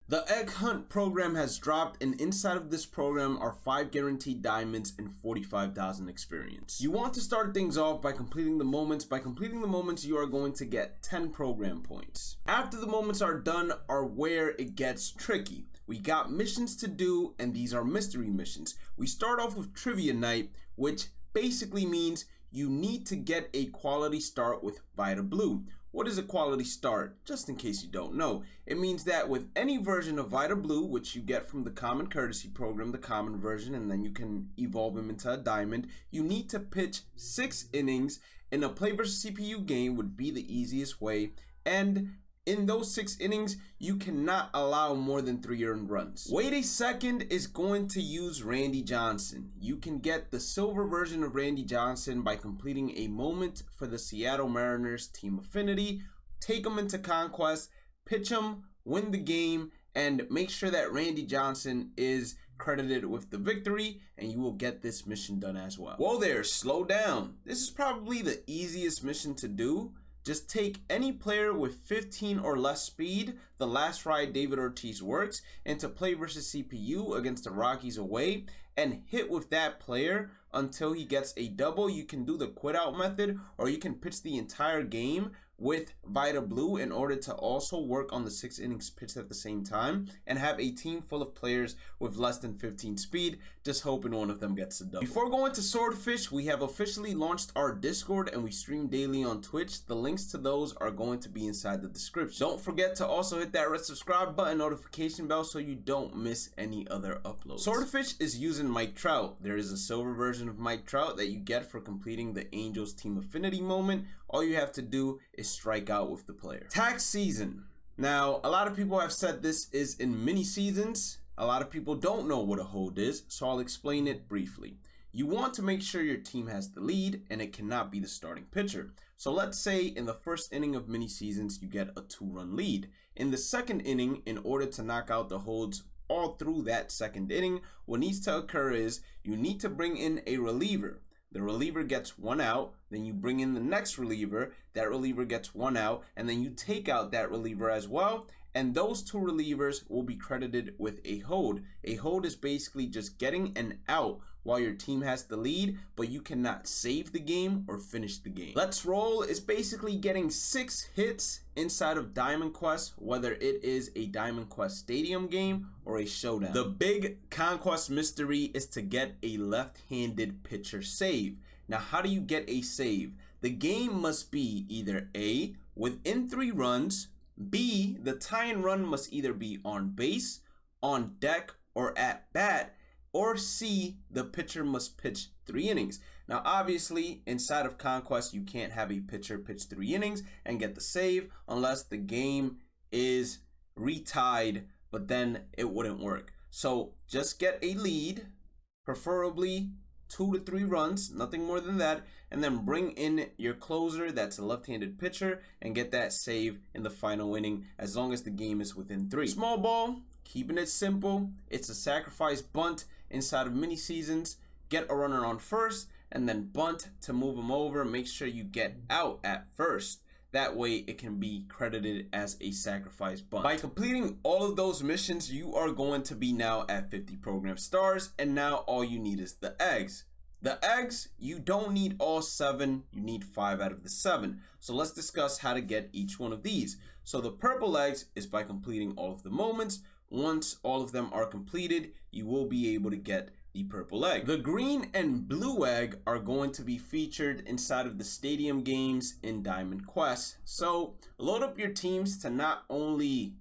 The Egg Hunt program has dropped, and inside of this program are 5 guaranteed diamonds and 45,000 experience. You want to start things off by completing the moments. By completing the moments, you are going to get 10 program points. After the moments are done are where it gets tricky. We got missions to do, and these are mystery missions. We start off with Trivia Night, which basically means you need to get a quality start with Vita Blue. What is a quality start? Just in case you don't know, it means that with any version of Vita Blue, which you get from the Common Courtesy Program, the common version, and then you can evolve him into a diamond, you need to pitch 6 innings. In a play versus CPU game would be the easiest way, and in those 6 innings, you cannot allow more than 3 earned runs. Wait a Second is going to use Randy Johnson. You can get the silver version of Randy Johnson by completing a moment for the Seattle Mariners team affinity. Take them into Conquest, pitch them, win the game, and make sure that Randy Johnson is credited with the victory, and you will get this mission done as well. Whoa there, slow down. This is probably the easiest mission to do. Just take any player with 15 or less speed, the last ride David Ortiz works, into play versus CPU against the Rockies away, and hit with that player until he gets a double. You can do the quit out method, or you can pitch the entire game with Vita Blue in order to also work on the 6 innings pitched at the same time and have a team full of players with less than 15 speed, just hoping one of them gets a double. Before going to Swordfish, we have officially launched our Discord and we stream daily on Twitch. The links to those are going to be inside the description. Don't forget to also hit that red subscribe button, notification bell, so you don't miss any other uploads. Swordfish is using Mike Trout. There is a silver version of Mike Trout that you get for completing the Angels team affinity moment. All you have to do is strike out with the player. Tax season. Now, a lot of people have said this is in mini seasons. A lot of people don't know what a hold is, so I'll explain it briefly. You want to make sure your team has the lead, and it cannot be the starting pitcher. So let's say in the first inning of mini seasons, you get a 2-run lead. In the second inning, in order to knock out the holds all through that second inning, what needs to occur is you need to bring in a reliever. The reliever gets 1 out, then you bring in the next reliever, that reliever gets 1 out, and then you take out that reliever as well, and those 2 relievers will be credited with a hold. A hold is basically just getting an out while your team has the lead, but you cannot save the game or finish the game. Let's Roll is basically getting 6 hits inside of Diamond Quest, whether it is a Diamond Quest Stadium game or a showdown. The big Conquest mystery is to get a left-handed pitcher save. Now, how do you get a save? The game must be either A, within 3 runs, B, the tie-in run must either be on base, on deck, or at bat, or C, the pitcher must pitch 3 innings. Now, obviously, inside of Conquest, you can't have a pitcher pitch 3 innings and get the save unless the game is retied, but then it wouldn't work. So just get a lead, preferably 2 to 3 runs, nothing more than that, and then bring in your closer that's a left-handed pitcher and get that save in the final inning as long as the game is within 3. Small ball, keeping it simple. It's a sacrifice bunt inside of mini seasons. Get a runner on first and then bunt to move him over. Make sure you get out at first. That way it can be credited as a sacrifice bunt. By completing all of those missions, you are going to be now at 50 program stars, and now all you need is the eggs. The eggs, you don't need all 7, you need 5 out of the 7. So let's discuss how to get each one of these. So the purple eggs is by completing all of the moments. Once all of them are completed, you will be able to get the purple egg. The green and blue egg are going to be featured inside of the stadium games in Diamond Quest. So load up your teams to not only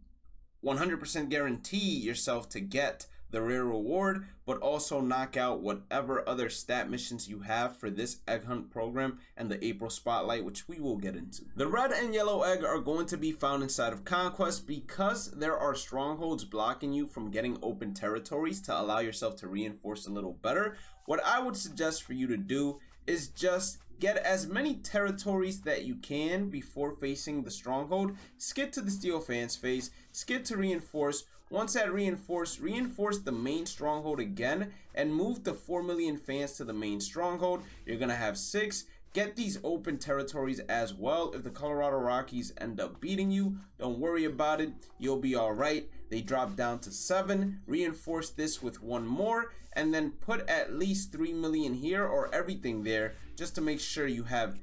100% guarantee yourself to get the rare reward, but also knock out whatever other stat missions you have for this egg hunt program and the April spotlight, which we will get into. The red and yellow egg are going to be found inside of Conquest because there are strongholds blocking you from getting open territories to allow yourself to reinforce a little better. What I would suggest for you to do is just get as many territories that you can before facing the stronghold. Skip to the Steel Fans phase, skip to reinforce. Once at reinforce the main stronghold again and move the 4 million fans to the main stronghold. You're gonna have 6. Get these open territories as well. If the Colorado Rockies end up beating you, don't worry about it. You'll be all right. they drop down to 7, reinforce this with 1 more, and then put at least 3 million here or everything there, just to make sure you have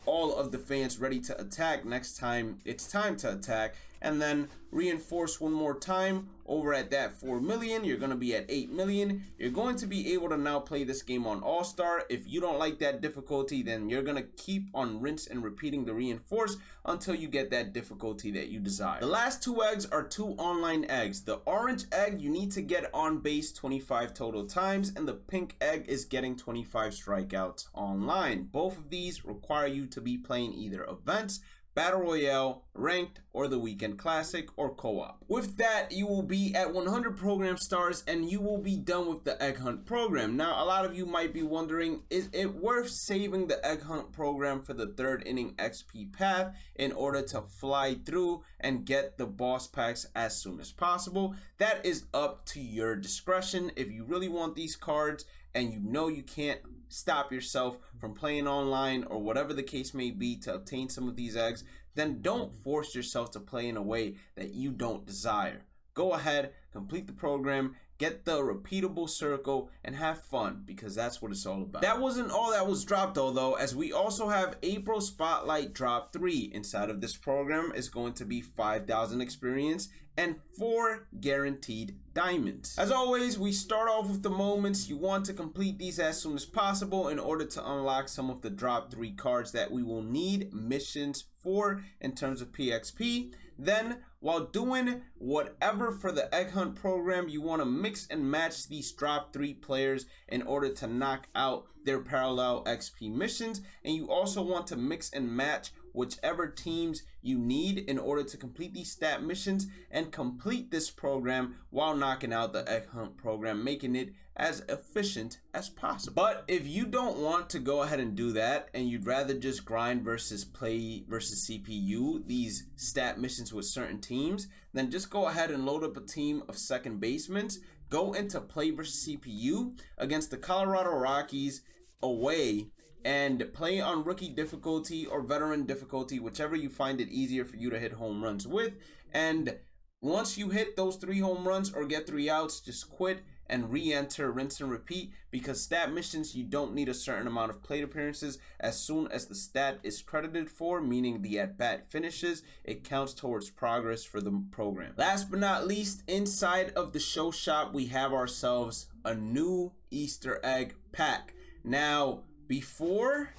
all of the fans ready to attack next time it's time to attack. And then reinforce 1 more time over at that 4 million. You're going to be at 8 million. You're going to be able to now play this game on All-Star. If you don't like that difficulty, then you're going to keep on rinse and repeating the reinforce until you get that difficulty that you desire. The last 2 eggs are 2 online eggs. The orange egg you need to get on base 25 total times, and the pink egg is getting 25 strikeouts online. Both of these require you to be playing either events, Battle Royale, Ranked, or the Weekend Classic, or Co-op. With that, you will be at 100 program stars and you will be done with the Egg Hunt program. Now, a lot of you might be wondering, is it worth saving the Egg Hunt program for the 3rd inning XP path in order to fly through and get the boss packs as soon as possible? That is up to your discretion. If you really want these cards and you know you can't stop yourself from playing online or whatever the case may be to obtain some of these eggs, then don't force yourself to play in a way that you don't desire. Go ahead, complete the program, get the repeatable circle, and have fun, because that's what it's all about. That wasn't all that was dropped though, as we also have April Spotlight Drop 3. Inside of this program is going to be 5,000 experience and 4 guaranteed diamonds. As always, we start off with the moments. You want to complete these as soon as possible in order to unlock some of the Drop 3 cards that we will need missions for in terms of PXP. Then, while doing whatever for the Egg Hunt program, you want to mix and match these Drop 3 players in order to knock out their parallel XP missions. And you also want to mix and match whichever teams you need in order to complete these stat missions and complete this program while knocking out the Egg Hunt program, making it as efficient as possible. But if you don't want to go ahead and do that and you'd rather just grind versus play versus CPU these stat missions with certain teams, then just go ahead and load up a team of second basemen, go into play versus CPU against the Colorado Rockies away, and play on rookie difficulty or veteran difficulty, whichever you find it easier for you to hit home runs with. And once you hit those 3 home runs or get 3 outs, just quit and re-enter, rinse and repeat, because stat missions, you don't need a certain amount of plate appearances. As soon as the stat is credited for, meaning the at-bat finishes, it counts towards progress for the program. Last but not least, inside of the show shop, we have ourselves a new Easter egg pack. Now, before,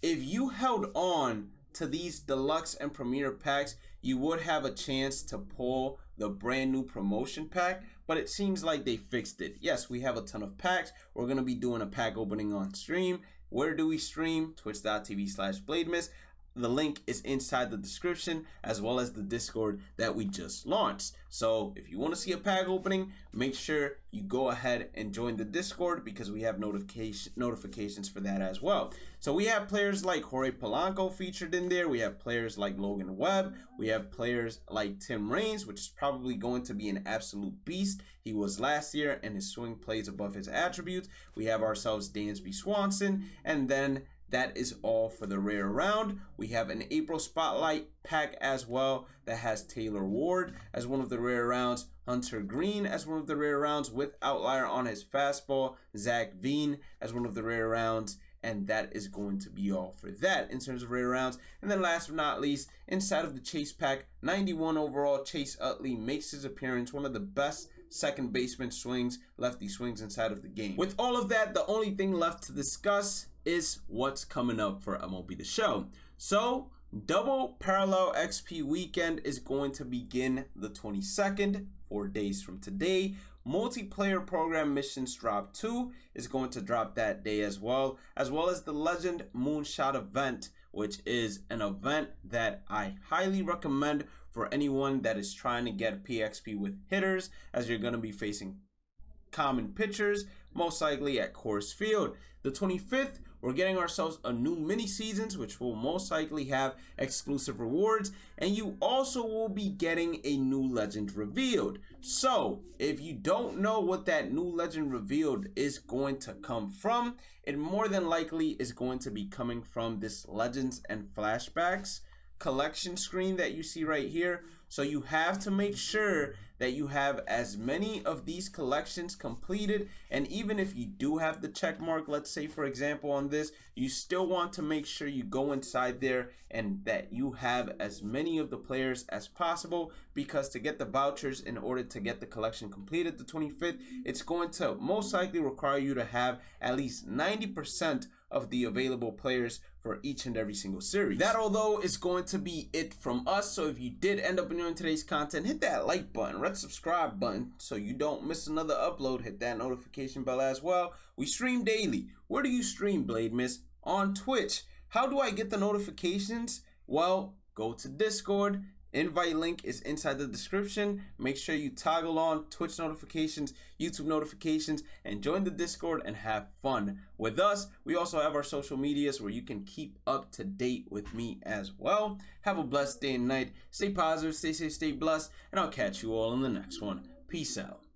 if you held on to these deluxe and premier packs, you would have a chance to pull the brand new promotion pack, but it seems like they fixed it. Yes, we have a ton of packs. We're going to be doing a pack opening on stream. Where do we stream? Twitch.tv/BladeMist. The link is inside the description, as well as the Discord that we just launched. So if you want to see a pack opening, make sure you go ahead and join the Discord, because we have notifications for that as well. So we have players like Jorge Polanco featured in there. We have players like Logan Webb. We have players like Tim Raines, which is probably going to be an absolute beast. He was last year, and his swing plays above his attributes. We have ourselves Dansby Swanson, and then that is all for the rare round. We have an April Spotlight pack as well that has Taylor Ward as one of the rare rounds, Hunter Green as one of the rare rounds with Outlier on his fastball, Zach Veen as one of the rare rounds, and that is going to be all for that in terms of rare rounds. And then last but not least, inside of the Chase pack, 91 overall, Chase Utley makes his appearance, one of the best second baseman swings, lefty swings inside of the game. With all of that, the only thing left to discuss is what's coming up for MLB The Show. So, double parallel XP weekend is going to begin the 22nd, 4 days from today. Multiplayer program missions drop 2 is going to drop that day as well as the Legend Moonshot event, which is an event that I highly recommend for anyone that is trying to get PXP with hitters, as you're going to be facing common pitchers, most likely at Coors Field. The 25th, we're getting ourselves a new mini seasons, which will most likely have exclusive rewards, and you also will be getting a new legend revealed. So if you don't know what that new legend revealed is going to come from, it more than likely is going to be coming from this Legends and Flashbacks collection screen that you see right here. So you have to make sure that you have as many of these collections completed. And even if you do have the check mark, let's say for example on this, you still want to make sure you go inside there and that you have as many of the players as possible, because to get the vouchers in order to get the collection completed the 25th, it's going to most likely require you to have at least 90% of the available players for each and every single series. That, although, is going to be it from us. So if you did end up enjoying today's content, hit that like button, red subscribe button so you don't miss another upload. Hit that notification bell as well. We stream daily. Where do you stream, Blade Miss? On Twitch. How do I get the notifications? Well, go to Discord. Invite link is inside the description. Make sure you toggle on Twitch notifications, YouTube notifications, and join the Discord and have fun with us. We also have our social medias where you can keep up to date with me as well. Have a blessed day and night. Stay positive, stay safe, stay blessed, and I'll catch you all in the next one. Peace out.